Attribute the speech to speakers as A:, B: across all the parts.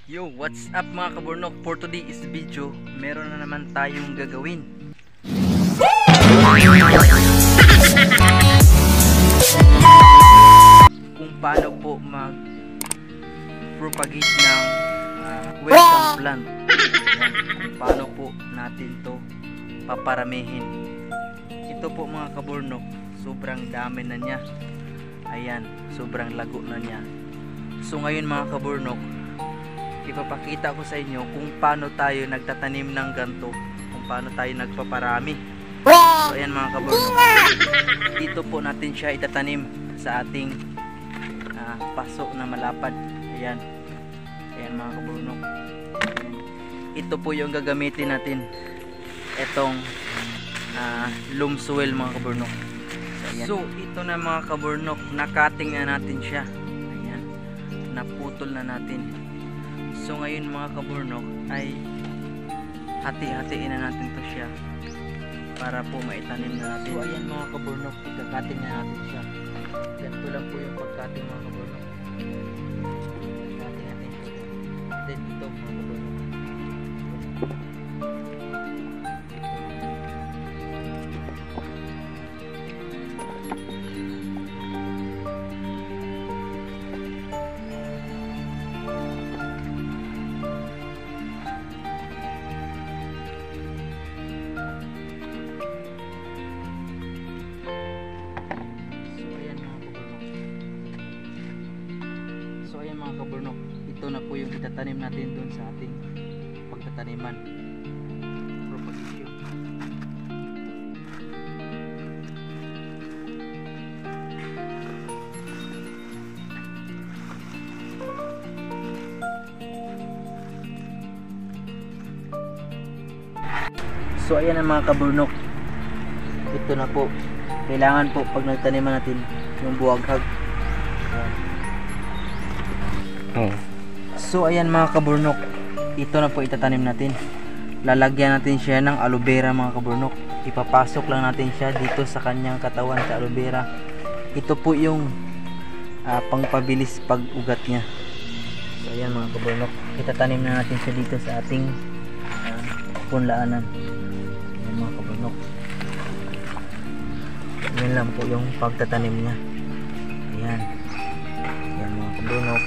A: Yo, what's up mga kaburnok? For today's video, meron na naman tayong gagawin. Kung paano po mag-propagate ng welcome plant. Kung paano po natin to paparamihin. Ito po mga kaburnok, sobrang dami na niya. Ayan, sobrang lago na niya. So ngayon mga kaburnok, ipapakita ko sa inyo kung paano tayo nagtatanim ng ganto, kung paano tayo nagpaparami. So ayan mga kaburnok, dito po natin siya itatanim sa ating paso na malapad. Ayan, ayan mga kaburnok, ito po yung gagamitin natin, itong loam soil mga kaburnok. So ito na mga kaburnok, nakating na natin siya. Ayan, naputol na natin. So ngayon mga kaburnok ay hati-hatiin na natin to siya para po maitanim na natin. So ayan mga kaburnok, ikakating na natin siya. Ganito lang po yung pagkating mga kaburnok. Kating natin siya. Then ito mga kaburnok, mga kaburnok, ito na po yung itatanim natin doon sa ating pagtataniman, propagation. So ayan ang mga kaburnok, ito na po, kailangan po pag nagtaniman natin yung buwaghag. So ayan mga kaburnok, ito na po itatanim natin. Lalagyan natin siya ng aloe vera mga kaburnok. Ipapasok lang natin siya dito sa kanyang katawan sa aloe vera. Ito po yung pangpabilis pag-ugat niya. So ayan mga kaburnok, itatanim na natin siya dito sa ating punlaanan. Ayan mga kaburnok, yan lang po yung pagtatanim niya. Ayan, ayan mga kaburnok.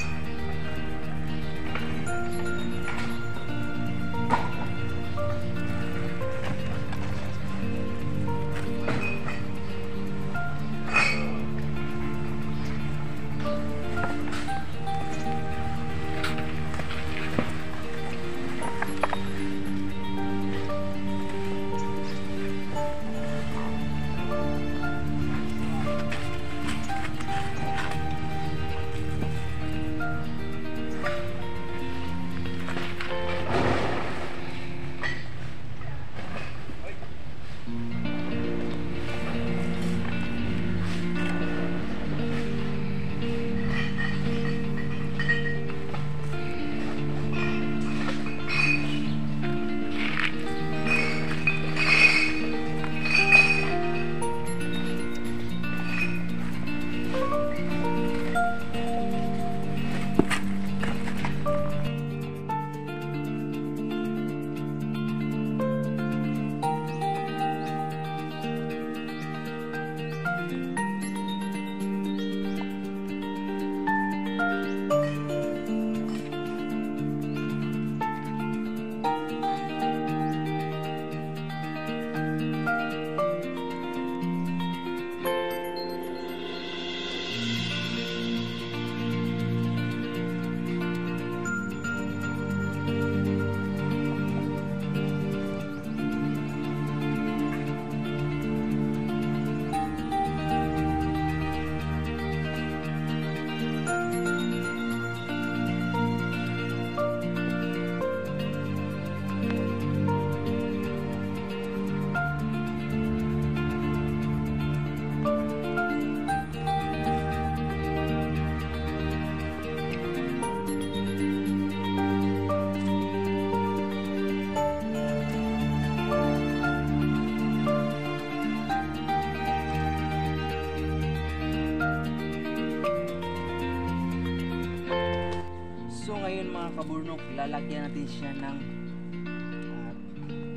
A: mga kaburnok, lalagyan natin siya ng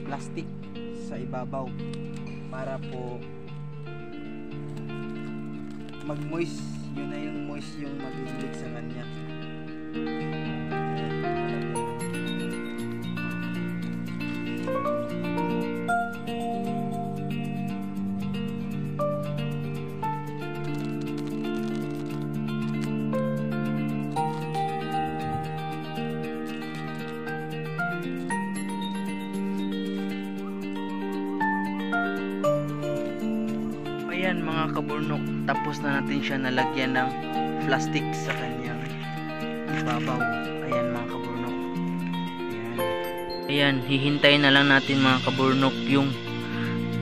A: plastic sa ibabaw para po mag-moist. Yun na yung moist yung mag-ibig sa kanya. Ayan mga kaburnok, tapos na natin siya nalagyan ng plastic sa kanyang ibabaw. Ayan mga kaburnok. Ayan, hihintayin na lang natin mga kaburnok yung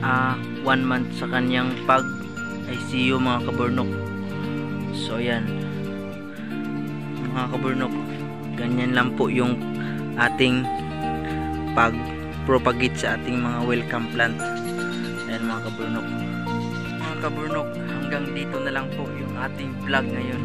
A: 1 month sa kanyang pag-ICU mga kaburnok. So ayan mga kaburnok, ganyan lang po yung ating pag-propagate sa ating mga welcome plant. Ayan mga kaburnok. Kaburnok, hanggang dito na lang po yung ating vlog ngayon.